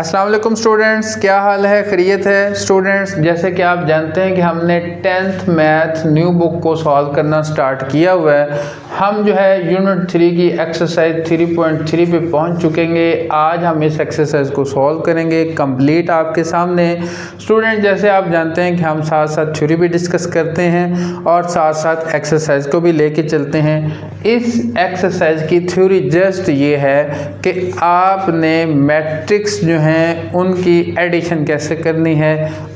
अस्सलाम वालेकुम स्टूडेंट्स, क्या हाल है? खैरियत है स्टूडेंट्स? जैसे कि आप जानते हैं कि हमने 10th मैथ न्यू बुक को सॉल्व करना स्टार्ट किया हुआ है। हम जो है यूनिट 3 की एक्सरसाइज 3.3 पे पहुंच चुकेंगे। आज हम इस एक्सरसाइज को सॉल्व करेंगे कंप्लीट आपके सामने। स्टूडेंट, जैसे आप जानते हैं कि हम साथ साथ थ्योरी भी डिस्कस करते हैं और साथ साथ एक्सरसाइज को भी लेके चलते हैं। इस एक्सरसाइज की थ्योरी जस्ट ये है कि आपने मैट्रिक्स जो हैं उनकी एडिशन कैसे करनी है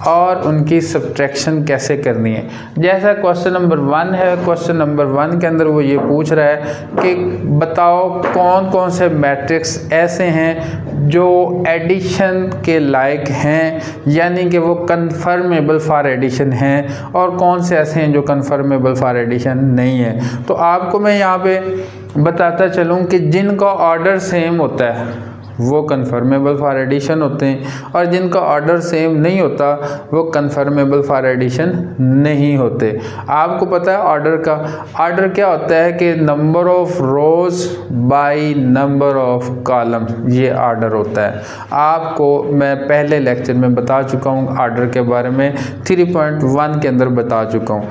और उनकी सब्ट्रैक्शन कैसे करनी है। जैसा क्वेश्चन नंबर 1 है, क्वेश्चन नंबर 1 के अंदर वो ये पूछ रहा है कि बताओ कौन कौन से मैट्रिक्स ऐसे हैं जो एडिशन के लायक हैं, यानी कि वो कन्फर्मेबल फॉर एडिशन हैं, और कौन से ऐसे हैं जो कन्फर्मेबल फॉर एडिशन नहीं है। तो आपको मैं यहाँ पे बताता चलूँ कि जिनका ऑर्डर सेम होता है वो कन्फर्मेबल फॉर एडिशन होते हैं, और जिनका ऑर्डर सेम नहीं होता वो कन्फर्मेबल फॉर एडिशन नहीं होते। आपको पता है ऑर्डर क्या होता है कि number of rose by number of column, ये ऑर्डर होता है। आपको मैं पहले लेक्चर में बता चुका हूँ ऑर्डर के बारे में, 3.1 के अंदर बता चुका हूँ।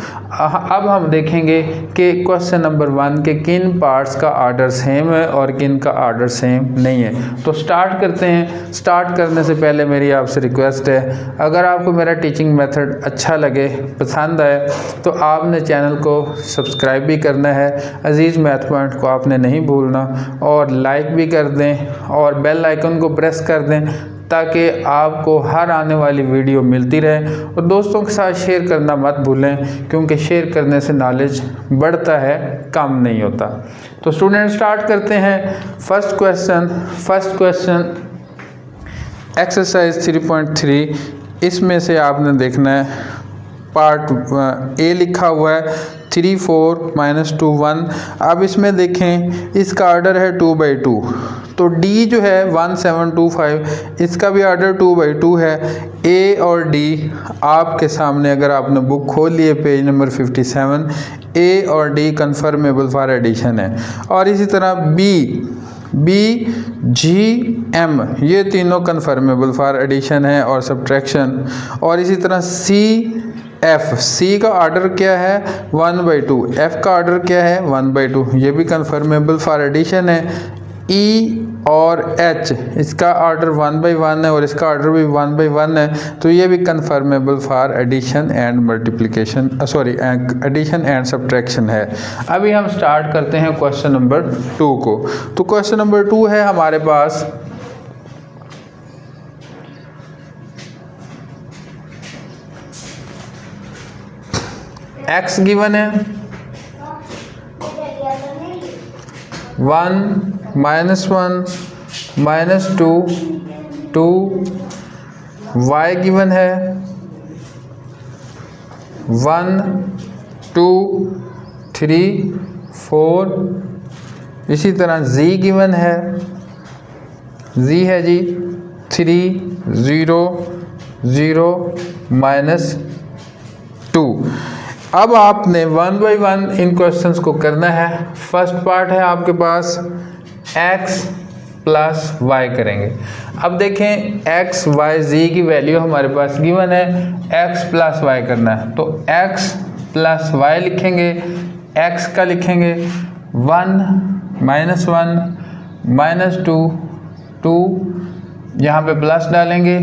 अब हम देखेंगे कि क्वेश्चन नंबर 1 के किन पार्ट्स का ऑर्डर सेम है और किन का ऑर्डर सेम नहीं है। तो स्टार्ट करते हैं। स्टार्ट करने से पहले मेरी आपसे रिक्वेस्ट है, अगर आपको मेरा टीचिंग मेथड अच्छा लगे, पसंद आए, तो आपने चैनल को सब्सक्राइब भी करना है, अजीज़ मैथ पॉइंट को आपने नहीं भूलना, और लाइक भी कर दें और बेल आइकन को प्रेस कर दें ताकि आपको हर आने वाली वीडियो मिलती रहे। और दोस्तों के साथ शेयर करना मत भूलें, क्योंकि शेयर करने से नॉलेज बढ़ता है, कम नहीं होता। तो स्टूडेंट स्टार्ट करते हैं। फर्स्ट क्वेश्चन एक्सरसाइज 3.3, इसमें से आपने देखना है पार्ट ए लिखा हुआ है 3 4 -2 1। अब इसमें देखें इसका ऑर्डर है 2/2, तो डी जो है 1 7 2 5, इसका भी ऑर्डर 2/2 है। ए और डी आपके सामने, अगर आपने बुक खोल लिए पेज नंबर 57, ए और डी कन्फर्मेबल फॉर एडिशन है। और इसी तरह बी जी एम, ये तीनों कन्फर्मेबल फॉर एडिशन है और सब्ट्रैक्शन। और इसी तरह सी का ऑर्डर क्या है 1/2, एफ का ऑर्डर क्या है 1/2, ये भी कन्फर्मेबल फॉर एडिशन है। ई और एच, इसका ऑर्डर 1/1 है और इसका ऑर्डर भी 1/1 है, तो ये भी conformable for addition and multiplication, addition and subtraction है। अभी हम स्टार्ट करते हैं क्वेश्चन नंबर 2 को। तो क्वेश्चन नंबर 2 है हमारे पास, x गिवन है 1 -1 -2 2, y गिवन है 1 2 3 4, इसी तरह z गिवन है, z है जी 3 0 0 -2। अब आपने 1 by 1 इन क्वेश्चंस को करना है। फर्स्ट पार्ट है आपके पास x प्लस y करेंगे। अब देखें x y z की वैल्यू हमारे पास गिवन है, x प्लस y करना है, तो x प्लस y लिखेंगे। x का लिखेंगे 1 -1 -2 2, यहाँ पे प्लस डालेंगे।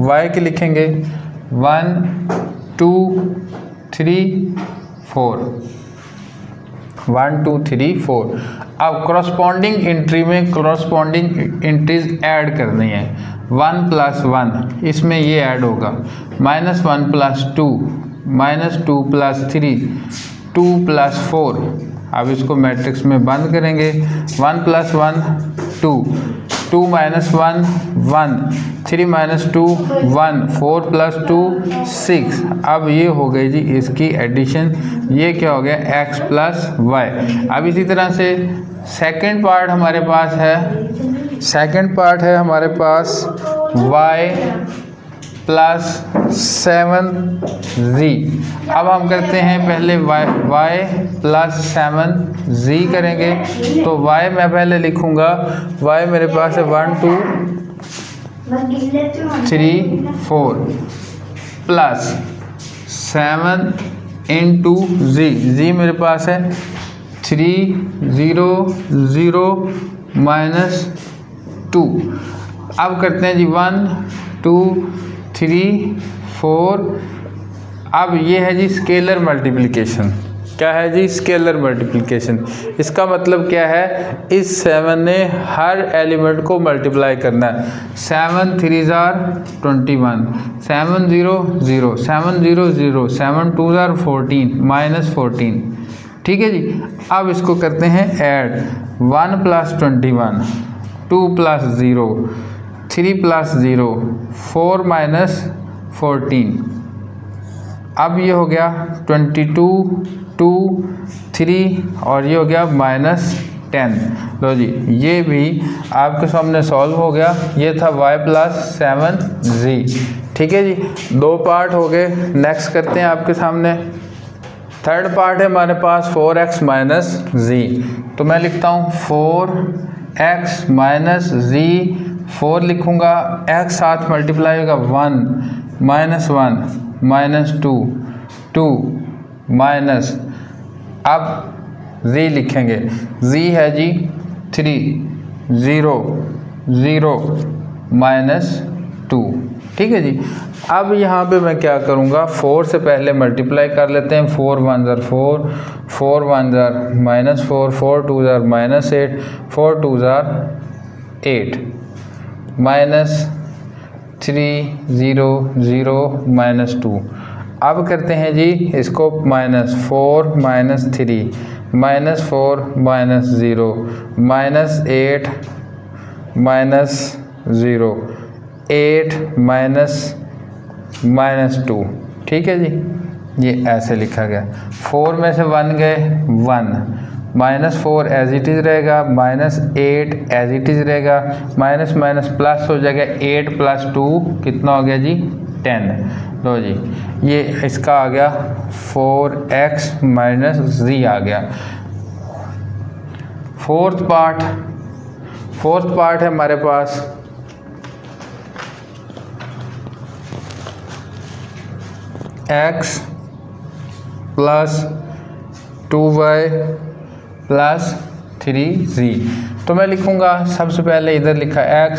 y के लिखेंगे 1 2 3 4, 1 2 3 4। अब करस्पॉन्डिंग एंट्री में करस्पॉन्डिंग एंट्रीज ऐड करनी है। 1 + 1 इसमें ये ऐड होगा, -1 + 2 -2 + 3 2 + 4। अब इसको मैट्रिक्स में बंद करेंगे। 1 + 1 2 2 - 1 1 3 - 2 1 4 + 2 6। अब ये हो गई जी इसकी एडिशन, ये क्या हो गया x प्लस y। अब इसी तरह से सेकंड पार्ट हमारे पास है, y प्लस 7z। अब हम करते हैं पहले y प्लस 7z करेंगे। तो y मैं पहले लिखूंगा, y मेरे पास है 1 2 3 4 प्लस 7 इंटू जी मेरे पास है 3 0 0 माइनस 2। अब करते हैं जी 1 2 3 4। अब ये है जी स्केलर मल्टीप्लिकेशन। क्या है जी? Scalar multiplication. इसका मतलब क्या है? इस 7 ने हर एलिमेंट को मल्टीप्लाई करना है। 7 3 जार 21, 7 0 0, 7 0 0, 7 2 जार 14 माइनस 14। ठीक है जी। अब इसको करते हैं add. 1 plus 21, 2 plus 0, 3 plus 0, 4 minus 14। अब ये हो गया 22 2 3 और ये हो गया माइनस 10। लो जी, ये भी आपके सामने सॉल्व हो गया। ये था y प्लस 7z। ठीक है जी, 2 पार्ट हो गए। नेक्स्ट करते हैं आपके सामने। थर्ड पार्ट है हमारे पास 4x माइनस z। तो मैं लिखता हूँ 4x माइनस z। 4 लिखूँगा, x साथ मल्टीप्लाई होगा 1 माइनस 1 माइनस 2 2 माइनस, अब z लिखेंगे। z है जी 3 0 0 माइनस 2। ठीक है जी। अब यहाँ पे मैं क्या करूँगा, 4 से पहले मल्टीप्लाई कर लेते हैं। 4 1 jar 4, 4 1 jar minus 4, 4 2 jar minus 8, 4 2 jar 8 minus 3 0 0 minus 2। अब करते हैं जी इसको minus 4 minus 3 minus 4 minus 0 minus 8 minus 0 8 minus minus 2। ठीक है जी, ये ऐसे लिखा गया। 4 में से 1 गए 1, माइनस 4 एज इट इज़ रहेगा, माइनस 8 एज इट इज़ रहेगा, माइनस माइनस प्लस हो जाएगा। 8 प्लस 2 कितना हो गया जी? 10। लो जी, ये इसका आ गया 4x माइनस z आ गया। फोर्थ पार्ट है हमारे पास x plus 2y plus 3z। तो मैं लिखूँगा, सबसे पहले इधर लिखा x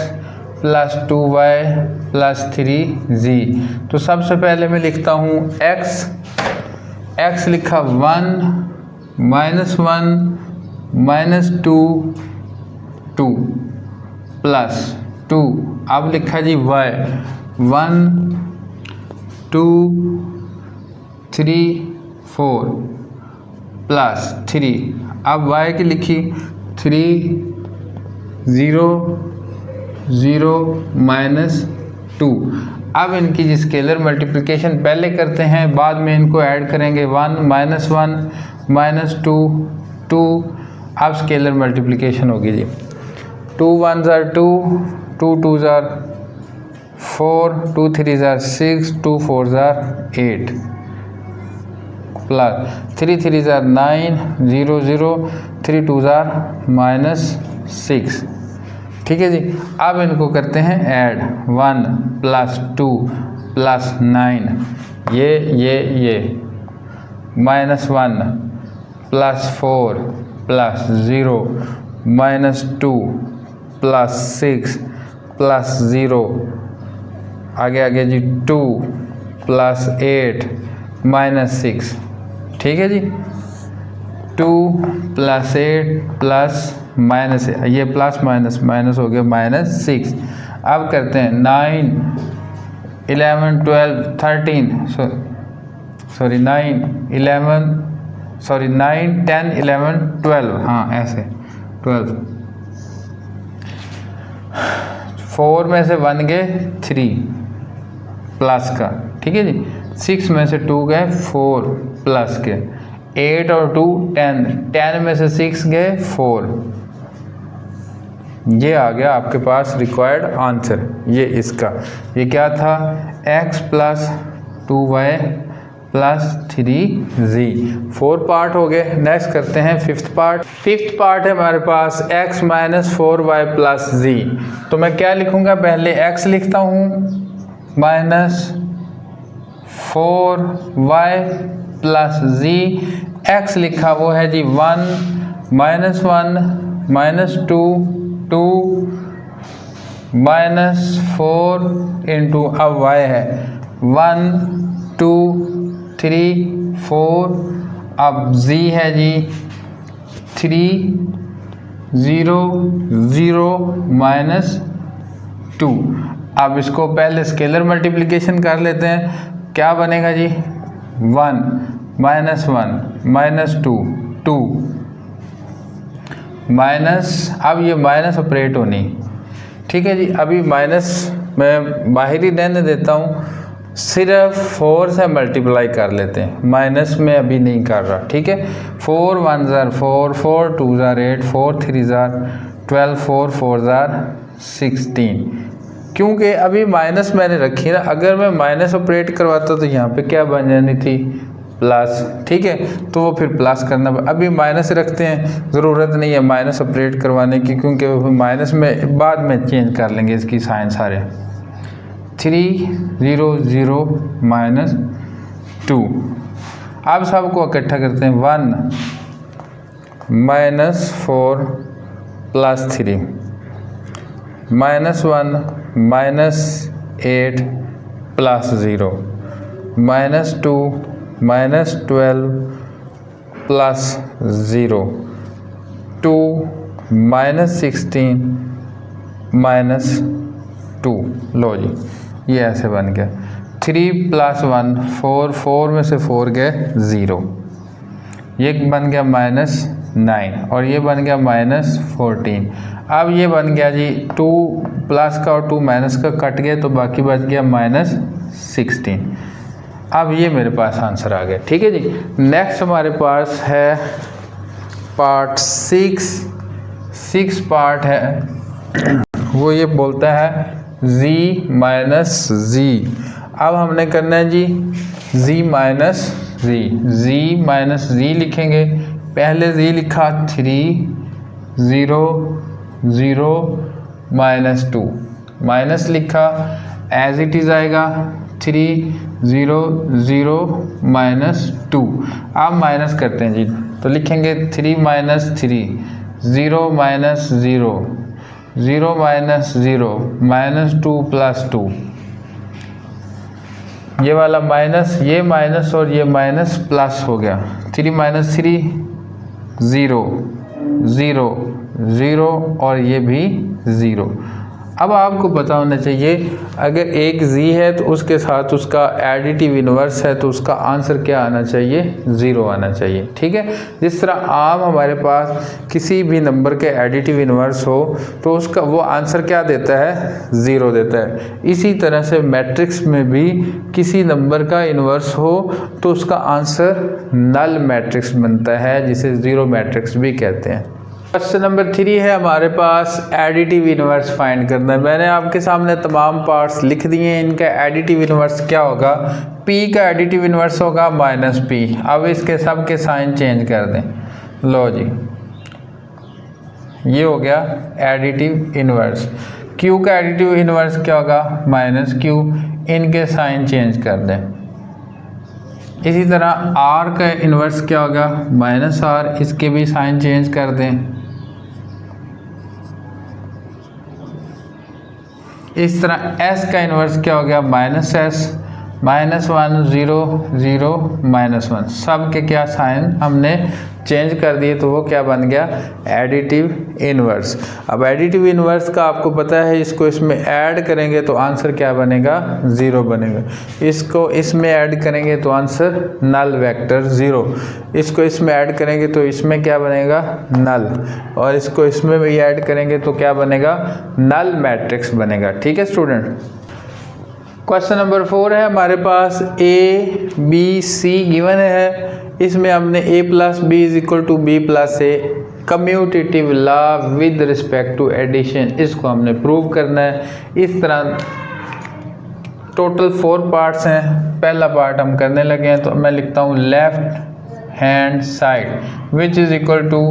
plus 2y plus 3z। तो सबसे पहले मैं लिखता हूँ x लिखा 1 माइनस 1 माइनस 2 2 प्लस 2। अब लिखा जी y 1 2 3 4 प्लस 3। अब y की लिखी 3 0 0 माइनस 2। अब इनकी जी स्केलर मल्टीप्लिकेशन पहले करते हैं, बाद में इनको ऐड करेंगे। 1 माइनस 1 माइनस 2 2। अब स्केलर मल्टीप्लिकेशन होगी जी। 2 1 jar 2, 2 2 jar 4, 2 3 jar 6, 2 4 jar 8 plus 3 3 jar 9 0 0, 3 2 jar minus 6। ठीक है जी। अब इनको करते हैं ऐड। 1 प्लस 2 प्लस 9, ये minus 1 plus 4 plus 0 minus 2 plus 6 plus 0, आगे जी 2 प्लस 8 माइनस 6। ठीक है जी। 2 प्लस 8 प्लस माइनस, ये प्लस माइनस माइनस हो गया माइनस 6। अब करते हैं 9 11 12 13 सॉरी 9 10 11 12, हाँ ऐसे 12। 4 में से 1 गए 3 प्लस का। ठीक है जी। 6 में से 2 गए 4 प्लस के। 8 और 2 10, 10 में से 6 गए 4। ये आ गया आपके पास रिक्वायर्ड आंसर। ये इसका, ये क्या था? x plus 2y plus 3z। 4 part हो गए। नेक्स्ट करते हैं फिफ्थ पार्ट। फिफ्थ पार्ट है हमारे पास x minus 4y plus z। तो मैं क्या लिखूंगा, पहले x लिखता हूँ minus 4y plus z। x लिखा वो है जी 1 माइनस 1 माइनस 2 2 माइनस 4 इंटू, अब y है 1 2 3 4, अब z है जी 3 0 0 माइनस 2। अब इसको पहले स्केलर मल्टीप्लिकेशन कर लेते हैं। क्या बनेगा जी 1 माइनस 1 माइनस 2 2 माइनस, अब ये माइनस ऑपरेट होनी, ठीक है जी। अभी माइनस मैं बाहर ही रहने देता हूँ, सिर्फ 4 से मल्टीप्लाई कर लेते हैं, माइनस में अभी नहीं कर रहा, ठीक है। 4 1 ज़ार 4 4 2 ज़ार 8 4 3 ज़ार 12 4 4 ज़ार 16। क्योंकि अभी माइनस मैंने रखी है ना, अगर मैं माइनस ऑपरेट करवाता तो यहाँ पे क्या बन जानी थी, प्लस, ठीक है। तो वो फिर प्लस करना, अभी माइनस रखते हैं, ज़रूरत नहीं है माइनस ऑपरेट करवाने की, क्योंकि माइनस में बाद में चेंज कर लेंगे इसकी साइन सारे। 3 0 0 माइनस 2। अब सबको इकट्ठा करते हैं, 1 minus 4 plus 3 minus 1 minus 8 plus 0 minus 2 minus 12 plus 0 2 minus 16 minus 2। लो जी, ये ऐसे बन गया। 3 प्लस 1 4 4 में से 4 गए 0, ये बन गया माइनस 9 और ये बन गया माइनस 14। अब ये बन गया जी 2 प्लस का और 2 माइनस का कट गया, तो बाकी बच गया माइनस 16। अब ये मेरे पास आंसर आ गया, ठीक है जी। नेक्स्ट हमारे पास है पार्ट 6 पार्ट है, वो ये बोलता है z माइनस z। अब हमने करना है जी z माइनस z लिखेंगे। पहले z लिखा 3 0 0 माइनस 2, माइनस लिखा एज इट इज़ आएगा 3 0 0 माइनस 2। अब माइनस करते हैं जी, तो लिखेंगे 3 minus 3 0 minus 0 0 minus 0 minus 2 plus 2। ये वाला माइनस, ये माइनस और ये माइनस प्लस हो गया। 3 माइनस 3 0 0 0 और ये भी 0। अब आपको पता होना चाहिए, अगर एक z है तो उसके साथ उसका एडिटिव इन्वर्स है, तो उसका आंसर क्या आना चाहिए, 0 आना चाहिए, ठीक है। जिस तरह आम हमारे पास किसी भी नंबर के एडिटिव इन्वर्स हो तो उसका वो आंसर क्या देता है, 0 देता है। इसी तरह से मैट्रिक्स में भी किसी नंबर का इन्वर्स हो तो उसका आंसर नल मैट्रिक्स बनता है, जिसे 0 मैट्रिक्स भी कहते हैं। क्वेश्चन नंबर 3 है हमारे पास, एडिटिव इन्वर्स फाइंड करना है। मैंने आपके सामने तमाम पार्ट्स लिख दिए हैं, इनका एडिटिव इन्वर्स क्या होगा। p का एडिटिव इन्वर्स होगा माइनस p। अब इसके सब के साइन चेंज कर दें। लो जी, ये हो गया एडिटिव इन्वर्स। q का एडिटिव इन्वर्स क्या होगा, माइनस q। इनके साइन चेंज कर दें। इसी तरह r का इन्वर्स क्या होगा, माइनस r। इसके भी साइन चेंज कर दें। इस तरह s का इन्वर्स क्या हो गया, माइनस s। माइनस 1 0 0 माइनस 1, सब के क्या साइन हमने चेंज कर दिए, तो वो क्या बन गया, एडिटिव इन्वर्स। अब एडिटिव इन्वर्स का आपको पता है, इसको इसमें ऐड करेंगे तो आंसर क्या बनेगा, 0 बनेगा। इसको इसमें ऐड करेंगे तो आंसर नल वेक्टर 0। इसको इसमें ऐड करेंगे तो इसमें क्या बनेगा, नल। और इसको इसमें भी ऐड करेंगे तो क्या बनेगा, नल मैट्रिक्स बनेगा, ठीक है स्टूडेंट। क्वेश्चन नंबर 4 है हमारे पास, ए बी सी गिवन है। इसमें हमने a plus B is equal to B plus a commutative law with respect to addition, इसको हमने प्रूव करना है। इस तरह टोटल 4 पार्ट्स हैं। पहला पार्ट हम करने लगे हैं, तो मैं लिखता हूँ left hand side which is equal to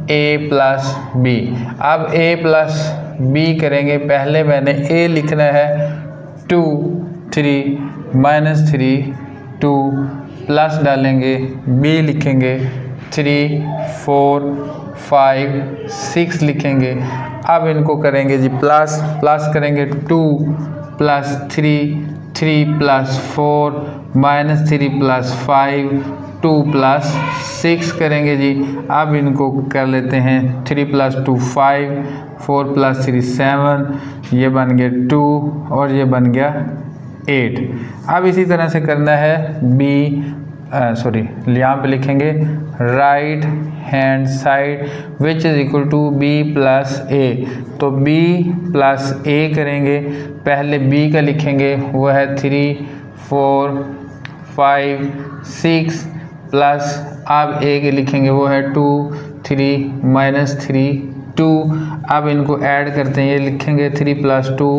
a plus b. अब a प्लस बी करेंगे, पहले मैंने a लिखना है 2 3 माइनस 3 2 प्लस डालेंगे, b लिखेंगे 3 4 5 6 लिखेंगे। अब इनको करेंगे जी प्लस, प्लस करेंगे 2 plus 3 3 plus 4 minus 3 plus 5 2 plus 6 करेंगे जी। अब इनको कर लेते हैं 3 प्लस 2 5 4 प्लस 3 7, ये बन गया 2 और ये बन गया 8। अब इसी तरह से करना है बी यहाँ पे लिखेंगे right hand side which is equal to B plus A. तो b प्लस ए करेंगे, पहले b का लिखेंगे वो है 3 4 5 6 प्लस अब a के लिखेंगे वो है 2 3 माइनस 3 2। अब इनको ऐड करते हैं, ये लिखेंगे 3 प्लस 2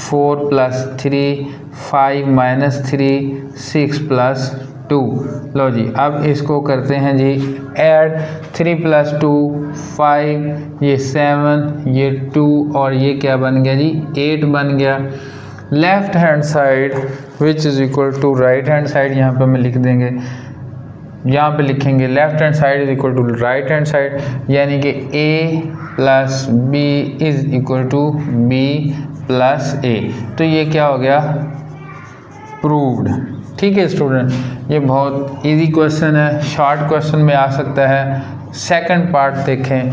4 प्लस 3 5 माइनस 3 6 प्लस 2। लो जी, अब इसको करते हैं जी ऐड, 3 प्लस 2 5, ये 7, ये 2 और ये क्या बन गया जी 8 बन गया। Left hand side which is equal to right hand side, यहाँ पे हम लिख देंगे, यहाँ पे लिखेंगे left hand side is equal to right hand side, यानी कि a plus B is equal to B plus A. तो ये क्या हो गया प्रूव्ड। ठीक है स्टूडेंट, ये बहुत इजी क्वेश्चन है, शॉर्ट क्वेश्चन में आ सकता है। सेकंड पार्ट देखें,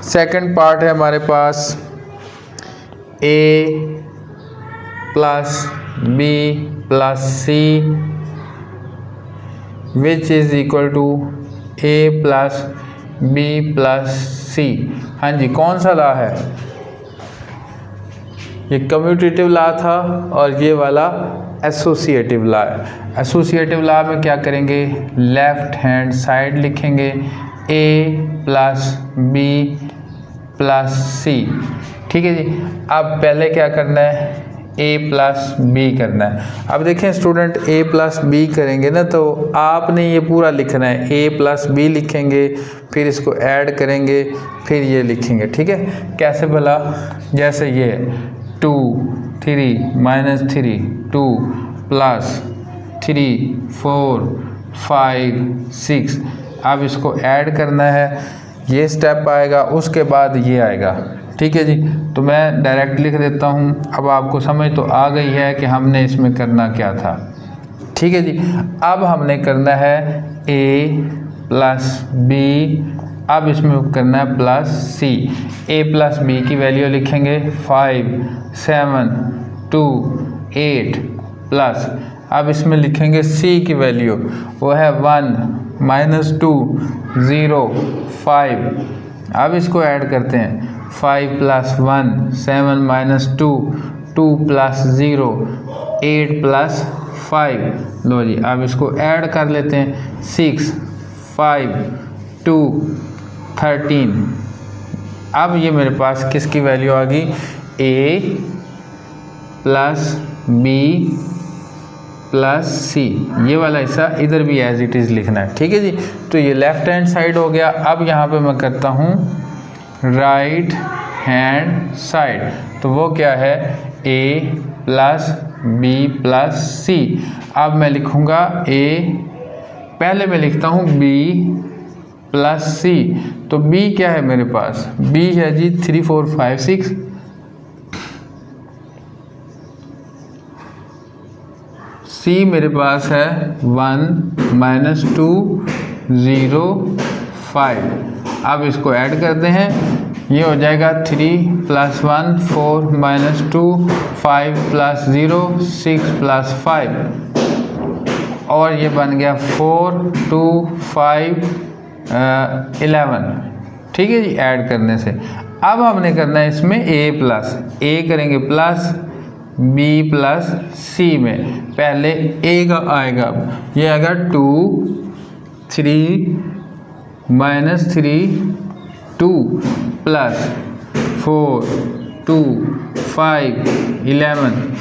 सेकंड पार्ट है हमारे पास a plus B plus C which is equal to a plus B plus C. हाँ जी, कौन सा लॉ है? ये कम्यूटेटिव लॉ था और ये वाला एसोसिएटिव लॉ है। एसोसिएटिव लॉ में क्या करेंगे, लेफ्ट हैंड साइड लिखेंगे a प्लस बी प्लस सी। ठीक है जी, अब पहले क्या करना है, a प्लस बी करना है। अब देखें स्टूडेंट, a प्लस बी करेंगे ना, तो आपने ये पूरा लिखना है, a प्लस बी लिखेंगे, फिर इसको ऐड करेंगे, फिर ये लिखेंगे। ठीक है, कैसे भला, जैसे ये 2 3 माइनस 3 2 प्लस 3 4 5 6। अब इसको ऐड करना है, ये स्टेप आएगा, उसके बाद ये आएगा। ठीक है जी, तो मैं डायरेक्ट लिख देता हूँ। अब आपको समझ तो आ गई है कि हमने इसमें करना क्या था। ठीक है जी, अब हमने करना है a प्लस बी, अब इसमें करना है plus c. a plus b की वैल्यू लिखेंगे 5 7 2 8 प्लस, अब इसमें लिखेंगे c की वैल्यू, वो है 1 माइनस 2 0 5। अब इसको ऐड करते हैं, 5 प्लस 1 7 माइनस 2 2 प्लस 0 8 प्लस 5। लो जी, अब इसको ऐड कर लेते हैं, 6 5 2 13। अब ये मेरे पास किसकी वैल्यू आ गई, a प्लस बी प्लस सी। ये वाला हिस्सा इधर भी एज इट इज़ लिखना है। ठीक है जी, तो ये लेफ्ट हैंड साइड हो गया। अब यहाँ पे मैं करता हूँ राइट हैंड साइड, तो वो क्या है, a प्लस बी प्लस सी। अब मैं लिखूँगा a, पहले मैं लिखता हूँ b प्लस सी। तो b क्या है मेरे पास, b है जी 3 4 5 6। c मेरे पास है 1 माइनस 2 0 5। अब इसको ऐड करते हैं, ये हो जाएगा 3 प्लस 1 4 माइनस 2 5 प्लस 0 6 प्लस 5 और ये बन गया 4 2 5 11। ठीक है जी, ऐड करने से। अब हमने करना है इसमें a करेंगे प्लस b प्लस c में, पहले a का आएगा, ये आएगा 2 3 minus 3 2 plus 4 2 5 11,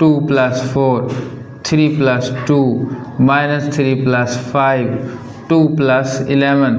2 + 4 3 + 2 -3 + 5 2 + 11,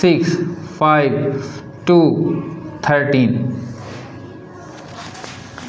6 5 2 13.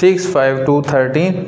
6 5 2 13,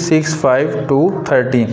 6 5 2 13.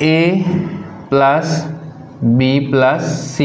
A + B + C.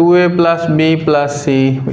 2a + b + c.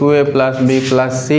2a + b + c.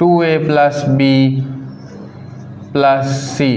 2a + b + c.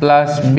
+ b,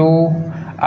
2,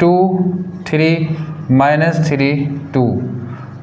2 3 -3 2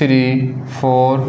3 4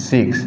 6.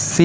c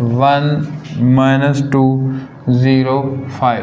1 -2 0 5.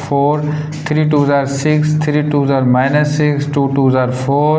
4 3 2s are 6 3 2s are -6 2 2s are 4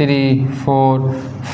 3 4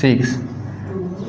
6.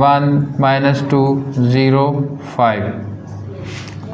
1 -2 0 5.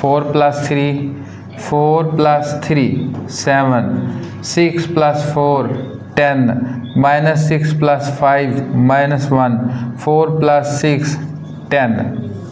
4 + 3 4 + 3 7 6 + 4 10 -6 + 5 -1 4 + 6 10.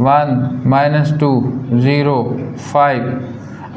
1 -2 0 5.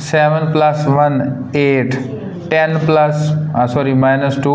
7 + 1 8 10 + -2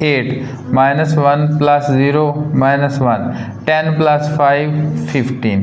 8 -1 + 0 -1 10 + 5 15.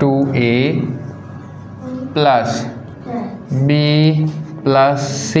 2a + b + c.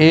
a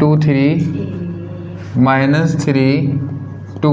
2 3 -3 2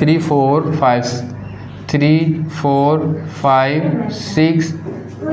3 4 5 3 4 5 6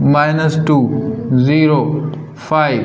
-2 0 5.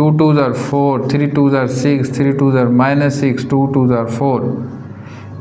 2 2s are 4 3 2s are 6 3 2s are -6 2 2s are 4.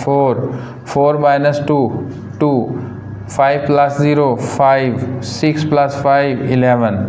4 4 -2 2 5 + 0 5 6 + 5 11.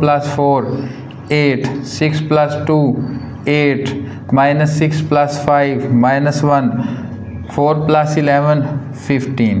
+ 4 8 6 + 2 8 -6 + 5 -1 4 + 11 15.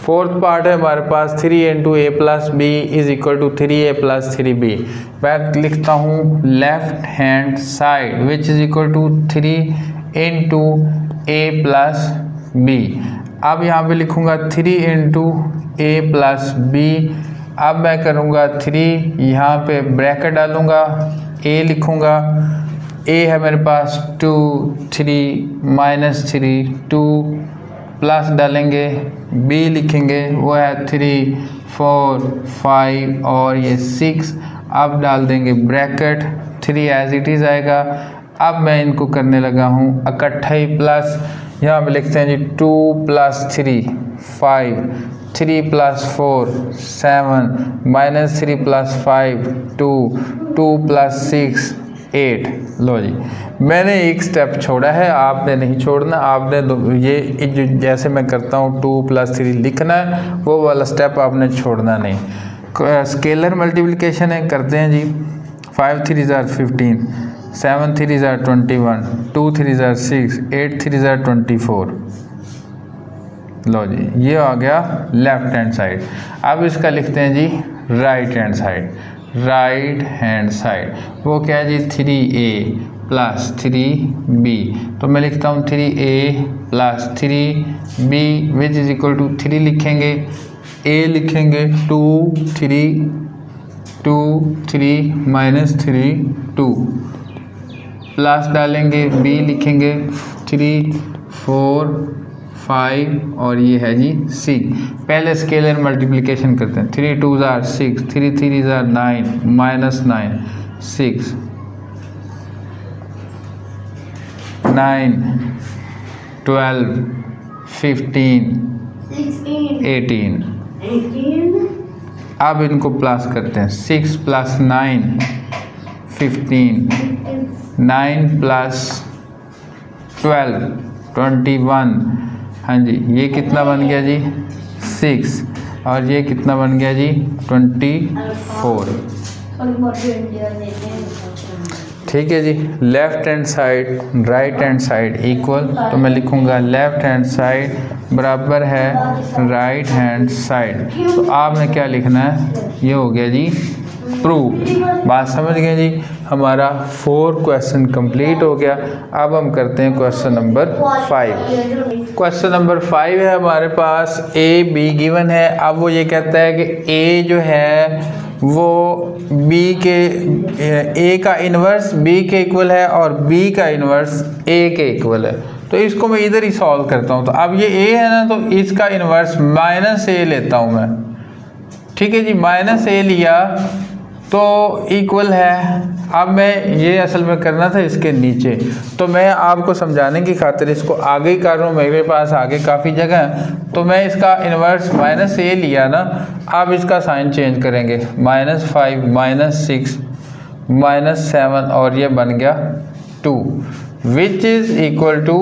Fourth part है हमारे पास 3 into a plus B is equal to 3a plus 3b। मैं लिखता हूँ left hand side which is equal to 3 into a plus b. अब यहाँ पे लिखूँगा 3 इंटू ए प्लस बी। अब मैं करूँगा 3, यहाँ पे ब्रैकेट डालूँगा, ए लिखूँगा, ए है मेरे पास 2 3 माइनस 3 2 प्लस डालेंगे, बी लिखेंगे वो है 3 4 5 और ये 6। अब डाल देंगे ब्रैकेट, 3 एज इट इज़ आएगा। अब मैं इनको करने लगा हूँ इकट्ठा ही प्लस, यहाँ पे लिखते हैं जी 2 plus 3 5 3 plus 4 7 minus 3 plus 5 2 2 plus 6 8। लो जी, मैंने एक स्टेप छोड़ा है, आपने नहीं छोड़ना। आपने ये जो जैसे मैं करता हूँ 2 प्लस 3 लिखना है, वो वाला स्टेप आपने छोड़ना नहीं। स्केलर मल्टीप्लिकेशन है, करते हैं जी। 5 3 ज़ार 15 7 3 ज़ार 21 2 3 ज़ार 6 8 3 ज़ार 24। लो जी, ये आ गया लेफ्ट हैंड साइड। अब इसका लिखते हैं जी right hand side. Right hand side वो क्या है जी 3a प्लस 3b। तो मैं लिखता हूँ 3a plus 3b which is equal to 3 लिखेंगे, a लिखेंगे 2 3 माइनस 3 2 प्लस डालेंगे, b लिखेंगे 3 4 5 और ये है जी 6। पहले स्केलर मल्टीप्लिकेशन करते हैं। 3 2 ज़ार 6 3 3 ज़ार 9 माइनस 9 6 9 12 15 18। अब इनको प्लस करते हैं। 6 प्लस 9 15 9 प्लस 12 21। हाँ जी, ये कितना बन गया जी 6 और ये कितना बन गया जी 24। ठीक है जी। Left hand side right hand side equal, तो मैं लिखूँगा लेफ्ट हैंड साइड बराबर है राइट हैंड साइड। तो आपने क्या लिखना है, ये हो गया जी प्रूव। बात समझ गए जी। हमारा 4 क्वेश्चन कंप्लीट हो गया। अब हम करते हैं क्वेश्चन नंबर 5। क्वेश्चन नंबर 5 है हमारे पास ए बी गिवन है। अब वो ये कहता है कि ए जो है वो बी के ए का इन्वर्स बी के इक्वल है और बी का इन्वर्स ए के इक्वल है। तो इसको मैं इधर ही सॉल्व करता हूँ। तो अब ये ए है ना, तो इसका इन्वर्स माइनस ए लेता हूँ मैं। ठीक है जी, माइनस ए लिया तो इक्वल है। अब मैं ये असल में करना था इसके नीचे, तो मैं आपको समझाने की खातिर इसको आगे ही कर रहा हूँ। मेरे पास आगे काफ़ी जगह है, तो मैं इसका इन्वर्स माइनस ए लिया ना। अब इसका साइन चेंज करेंगे, -5 -6 -7 और ये बन गया 2 which is equal to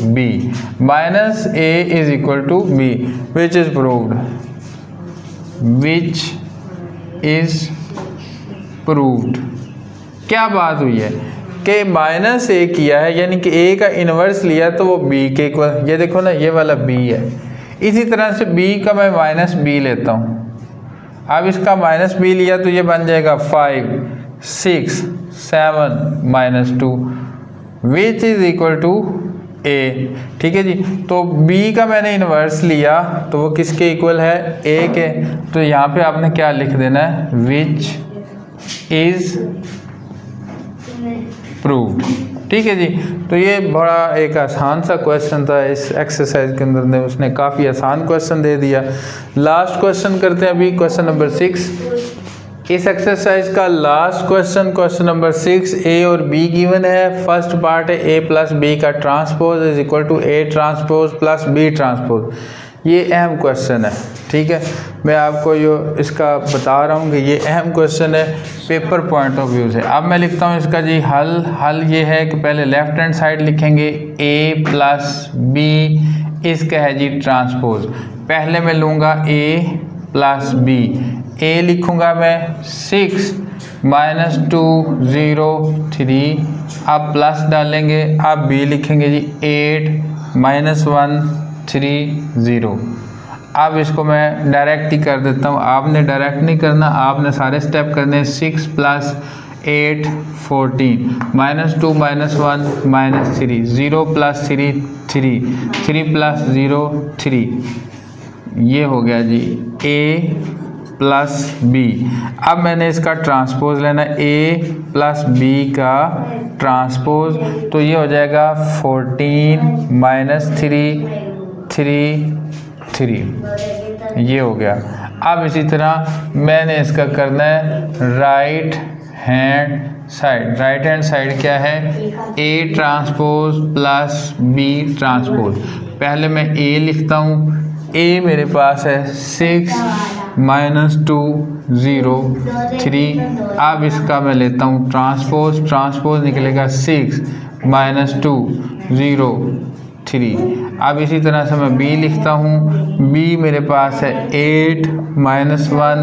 b. Minus a is equal to b which is proved. Which is proved. क्या बात हुई है कि माइनस ए किया है, यानी कि ए का इन्वर्स लिया तो वो बी के इक्वल। ये देखो ना, ये वाला बी है। इसी तरह से बी का मैं माइनस बी लेता हूँ। अब इसका माइनस बी लिया तो ये बन जाएगा 5 6 7 -2 विच इज़ इक्वल टू ए। ठीक है जी। तो बी का मैंने इन्वर्स लिया तो वो किसके इक्वल है, ए के। तो यहाँ पे आपने क्या लिख देना है, विच इज़ प्रूव्ड। ठीक है जी। तो ये बड़ा एक आसान सा क्वेश्चन था इस एक्सरसाइज के अंदर ने उसने काफ़ी आसान क्वेश्चन दे दिया। लास्ट क्वेश्चन करते हैं अभी, क्वेश्चन नंबर 6। इस एक्सरसाइज का last question, question number 6, a और बी गिवन है। फर्स्ट पार्ट है ए प्लस बी का transpose is equal to a transpose plus b transpose. ये अहम क्वेश्चन है। ठीक है, मैं आपको जो इसका बता रहा हूँ कि ये अहम क्वेश्चन है पेपर पॉइंट ऑफ व्यू से। अब मैं लिखता हूँ इसका जी हल ये है कि पहले लेफ्ट हैंड साइड लिखेंगे ए प्लस बी, इसका है जी ट्रांसपोज। पहले मैं लूँगा ए प्लस बी, ए लिखूँगा मैं 6 -2 0 3। अब प्लस डालेंगे, अब बी लिखेंगे जी 8 -1 3 0। अब इसको मैं डायरेक्ट ही कर देता हूँ, आपने डायरेक्ट नहीं करना, आपने सारे स्टेप करने। 6 + 8 14 -2 -1 -3 0 + 3 3 3 + 0 3, ये हो गया जी A + B। अब मैंने इसका ट्रांसपोज लेना, A + B का ट्रांसपोज, तो ये हो जाएगा 14 - 3 3 3, ये हो गया। अब इसी तरह मैंने इसका करना है right hand side. Right hand side क्या है? A transpose + B transpose. पहले मैं A लिखता हूँ, A मेरे पास है 6 - 2 0 3। अब इसका मैं लेता हूँ ट्रांसपोज, ट्रांसपोज निकलेगा 6 - 2 0 3। अब इसी तरह से मैं B लिखता हूँ, B मेरे पास है 8 - 1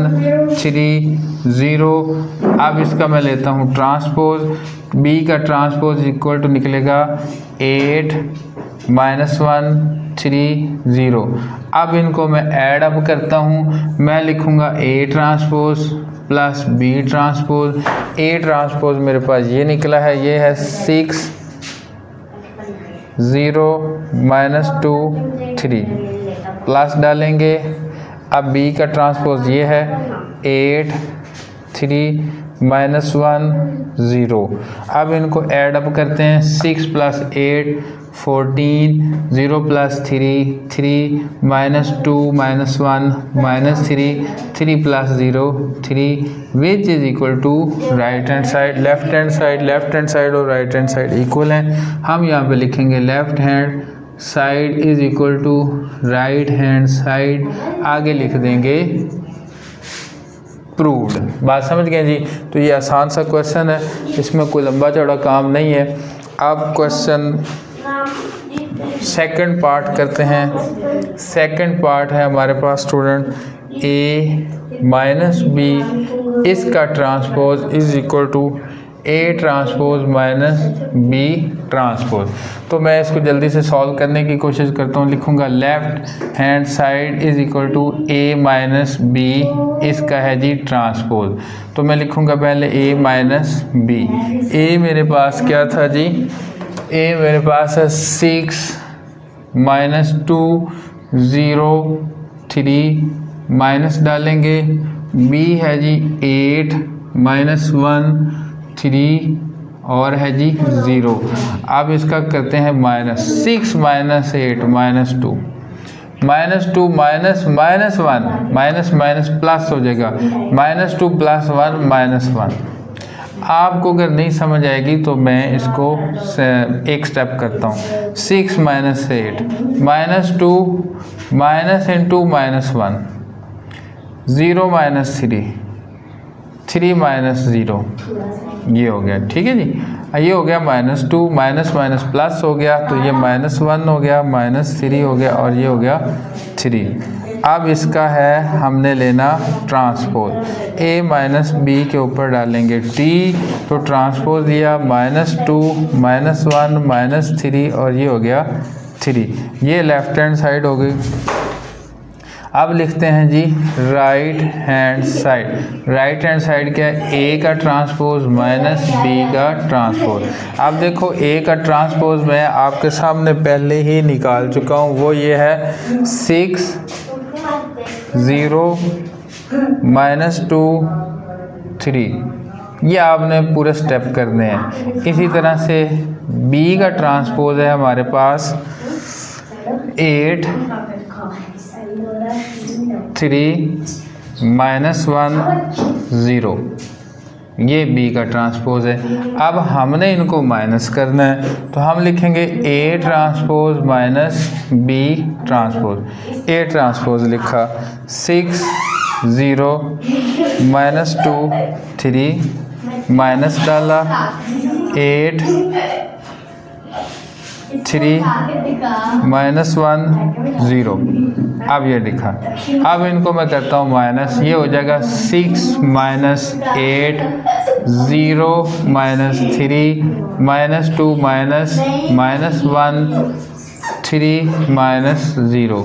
3 0। अब इसका मैं लेता हूँ ट्रांसपोज, B का ट्रांसपोज इक्वल टू निकलेगा 8 - 1 3 0। अब इनको मैं ऐड अप करता हूँ, मैं लिखूँगा A transpose + B transpose. A transpose मेरे पास ये निकला है, ये है 6 0 - 2 3, प्लस डालेंगे। अब B का ट्रांसपोज ये है 8 3 - 1 0। अब इनको ऐड अप करते हैं, 6 + 8 14 0 + 3 3 -2 -1 -3 3 + 0 3, which is equal to right hand side. Left hand side और राइट हैंड साइड इक्वल हैं। हम यहाँ पे लिखेंगे left hand side is equal to right hand side, आगे लिख देंगे प्रूव्ड। बात समझ गए जी? तो ये आसान सा क्वेश्चन है, इसमें कोई लंबा चौड़ा काम नहीं है। अब क्वेश्चन सेकंड पार्ट करते हैं। सेकंड पार्ट है हमारे पास स्टूडेंट A - B, इसका transpose is equal to A transpose - B transpose. तो मैं इसको जल्दी से सॉल्व करने की कोशिश करता हूँ। लिखूँगा left hand side is equal to A - B, इसका है जी ट्रांसपोज। तो मैं लिखूँगा पहले A - B। A मेरे पास क्या था जी? A मेरे पास है 6 - 2 0 3, माइनस डालेंगे। B है जी 8 - 1 3 और है जी 0। अब इसका करते हैं माइनस। 6 - 8 - 2 -2 -1 माइनस माइनस प्लस हो जाएगा, -2 + 1 -1। आपको अगर नहीं समझ आएगी तो मैं इसको एक स्टेप करता हूँ। 6 - 8 -2 -((1) 0 - 3 3 - 0, ये हो गया। ठीक है जी, ये हो गया -2 माइनस माइनस प्लस हो गया, तो ये -1 हो गया, -3 हो गया और ये हो गया 3। अब इसका है हमने लेना ट्रांसपोज। A - B के ऊपर डालेंगे T, तो ट्रांसपोज दिया -2 -1 -3 और ये हो गया 3। ये लेफ्ट हैंड साइड हो गई। अब लिखते हैं जी right hand side. Right hand side क्या है? A का ट्रांसपोज -B का ट्रांसपोज। अब देखो A का ट्रांसपोज मैं आपके सामने पहले ही निकाल चुका हूँ, वो ये है 6 0 -2 3। ये आपने पूरे स्टेप करने हैं। इसी तरह से B का ट्रांसपोज है हमारे पास 8 3 -1 0, ये B का ट्रांसपोज है। अब हमने इनको माइनस करना है, तो हम लिखेंगे A transpose -B transpose. A transpose लिखा 6 0 -2 3, माइनस डाला 8 3 -1 0। अब ये लिखा। अब इनको मैं करता हूँ माइनस, ये हो जाएगा 6 - 8 0 -3 -2 -1 3 -0।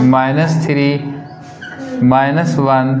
-3 -1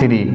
3۔